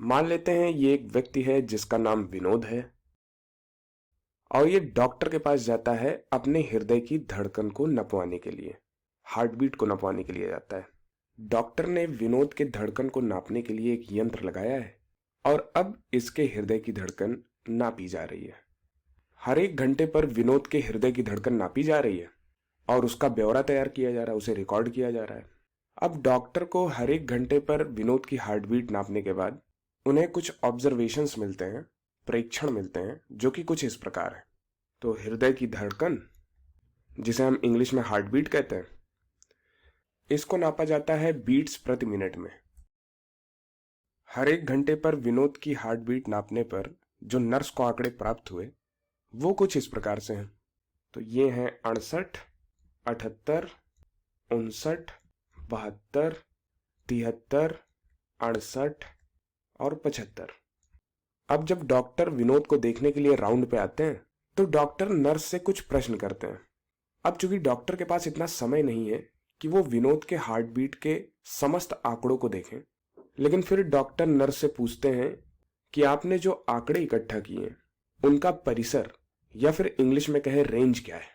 मान लेते हैं ये एक व्यक्ति है जिसका नाम विनोद है और ये डॉक्टर के पास जाता है अपने हृदय की धड़कन को नपवाने के लिए, हार्ट बीट को नपवाने के लिए जाता है। डॉक्टर ने विनोद के धड़कन को नापने के लिए एक यंत्र लगाया है और अब इसके हृदय की धड़कन नापी जा रही है। हर एक घंटे पर विनोद के हृदय की धड़कन नापी जा रही है और उसका ब्यौरा तैयार किया जा रहा है, उसे रिकॉर्ड किया जा रहा है। अब डॉक्टर को हर एक घंटे पर विनोद की हार्ट बीट नापने के बाद उन्हें कुछ ऑब्जर्वेशंस मिलते हैं, प्रेक्षण मिलते हैं, जो कि कुछ इस प्रकार है। तो हृदय की धड़कन, जिसे हम इंग्लिश में हार्ट बीट कहते हैं, इसको नापा जाता है बीट्स प्रति मिनट में। हर एक घंटे पर विनोद की हार्ट बीट नापने पर जो नर्स को आंकड़े प्राप्त हुए वो कुछ इस प्रकार से हैं। तो ये हैं 68, 78, 59, 72, 73, 68 और 75। अब जब डॉक्टर विनोद को देखने के लिए राउंड पे आते हैं तो डॉक्टर नर्स से कुछ प्रश्न करते हैं। अब चूंकि डॉक्टर के पास इतना समय नहीं है कि वो विनोद के हार्ट बीट के समस्त आंकड़ों को देखें, लेकिन फिर डॉक्टर नर्स से पूछते हैं कि आपने जो आंकड़े इकट्ठा किए उनका परिसर या फिर इंग्लिश में कहे रेंज क्या है।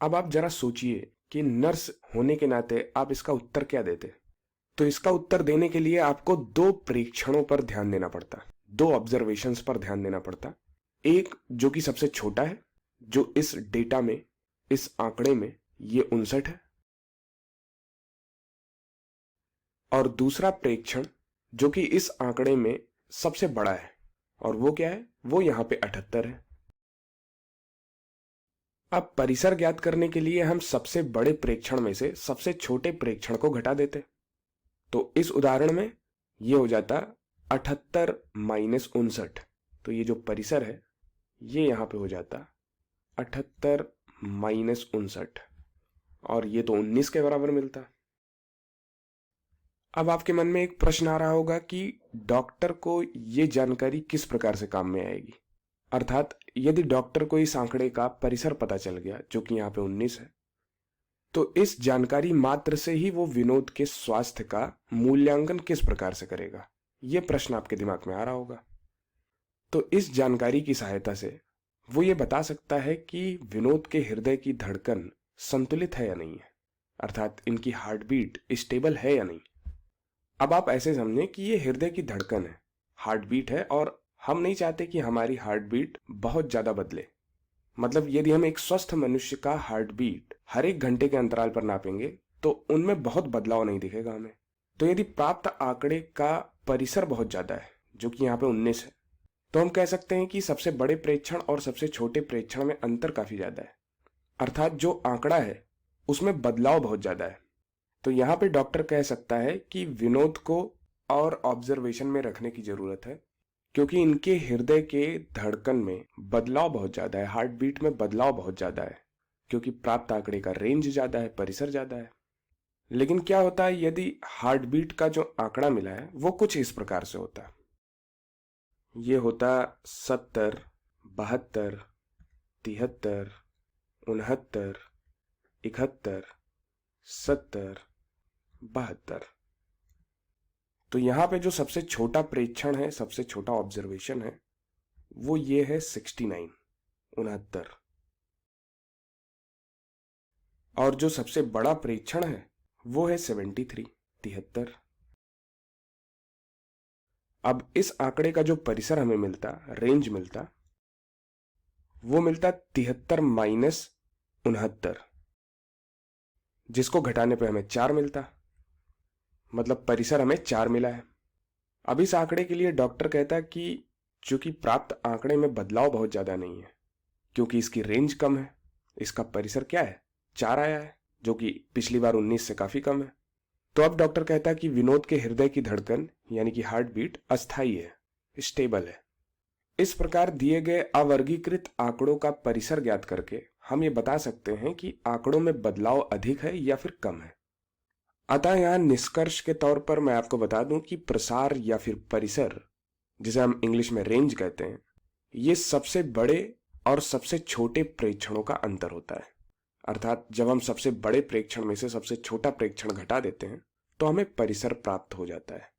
अब आप जरा सोचिए कि नर्स होने के नाते आप इसका उत्तर क्या देते। तो इसका उत्तर देने के लिए आपको दो प्रेक्षणों पर ध्यान देना पड़ता, दो ऑब्जर्वेशंस पर ध्यान देना पड़ता। एक जो कि सबसे छोटा है, जो इस डेटा में, इस आंकड़े में ये 59 है, और दूसरा प्रेक्षण जो कि इस आंकड़े में सबसे बड़ा है, और वो क्या है, वो यहां पे 78 है। अब परिसर ज्ञात करने के लिए हम सबसे बड़े प्रेक्षण में से सबसे छोटे प्रेक्षण को घटा देते। तो इस उदाहरण में ये हो जाता 78 माइनस 59। तो ये जो परिसर है ये यहां पे हो जाता 78 माइनस 59 और ये तो 19 के बराबर मिलता। अब आपके मन में एक प्रश्न आ रहा होगा कि डॉक्टर को ये जानकारी किस प्रकार से काम में आएगी। अर्थात यदि डॉक्टर को इस आंकड़े का परिसर पता चल गया जो कि यहाँ पे 19 है, तो इस जानकारी मात्र से ही वो विनोद के स्वास्थ्य का मूल्यांकन किस प्रकार से करेगा, ये प्रश्न आपके दिमाग में आ रहा होगा। तो इस जानकारी की सहायता से वो ये बता सकता है कि विनोद के हृदय की धड़कन संतुलित है या नहीं है, अर्थात इनकी हार्ट बीट स्टेबल है या नहीं। अब आप ऐसे समझें कि ये हृदय की धड़कन है, हार्ट बीट है, और हम नहीं चाहते कि हमारी हार्ट बीट बहुत ज्यादा बदले। मतलब यदि हम एक स्वस्थ मनुष्य का हार्ट बीट हर एक घंटे के अंतराल पर नापेंगे तो उनमें बहुत बदलाव नहीं दिखेगा हमें। तो यदि प्राप्त आंकड़े का परिसर बहुत ज्यादा है, जो कि यहाँ पे 19 है, तो हम कह सकते हैं कि सबसे बड़े प्रेक्षण और सबसे छोटे प्रेक्षण में अंतर काफी ज्यादा है, अर्थात जो आंकड़ा है उसमें बदलाव बहुत ज्यादा है। तो यहाँ पे डॉक्टर कह सकता है कि विनोद को और ऑब्जर्वेशन में रखने की जरूरत है, क्योंकि इनके हृदय के धड़कन में बदलाव बहुत ज्यादा है, हार्ट बीट में बदलाव बहुत ज्यादा है, क्योंकि प्राप्त आंकड़े का रेंज ज्यादा है, परिसर ज्यादा है। लेकिन क्या होता है यदि हार्ट बीट का जो आंकड़ा मिला है वो कुछ इस प्रकार से होता, ये होता 70, 72, 73, 69, 71, 70, 72। तो यहां पे जो सबसे छोटा प्रेक्षण है, सबसे छोटा ऑब्जर्वेशन है, वो ये है 69, 69। और जो सबसे बड़ा प्रेक्षण है वो है 73, 73। अब इस आंकड़े का जो परिसर हमें मिलता, रेंज मिलता, वो मिलता 73 माइनस 69, जिसको घटाने पे हमें 4 मिलता। मतलब परिसर हमें 4 मिला है। अब इस आंकड़े के लिए डॉक्टर कहता कि चूंकि प्राप्त आंकड़े में बदलाव बहुत ज्यादा नहीं है, क्योंकि इसकी रेंज कम है, इसका परिसर क्या है, 4 आया है, जो कि पिछली बार 19 से काफी कम है। तो अब डॉक्टर कहता है कि विनोद के हृदय की धड़कन यानी कि हार्ट बीट अस्थायी है, स्टेबल है। इस प्रकार दिए गए अवर्गीकृत आंकड़ों का परिसर ज्ञात करके हम ये बता सकते हैं कि आंकड़ों में बदलाव अधिक है या फिर कम है। अतः यहां निष्कर्ष के तौर पर मैं आपको बता दूं कि प्रसार या फिर परिसर, जिसे हम इंग्लिश में रेंज कहते हैं, ये सबसे बड़े और सबसे छोटे प्रेक्षणों का अंतर होता है। अर्थात जब हम सबसे बड़े प्रेक्षण में से सबसे छोटा प्रेक्षण घटा देते हैं तो हमें परिसर प्राप्त हो जाता है।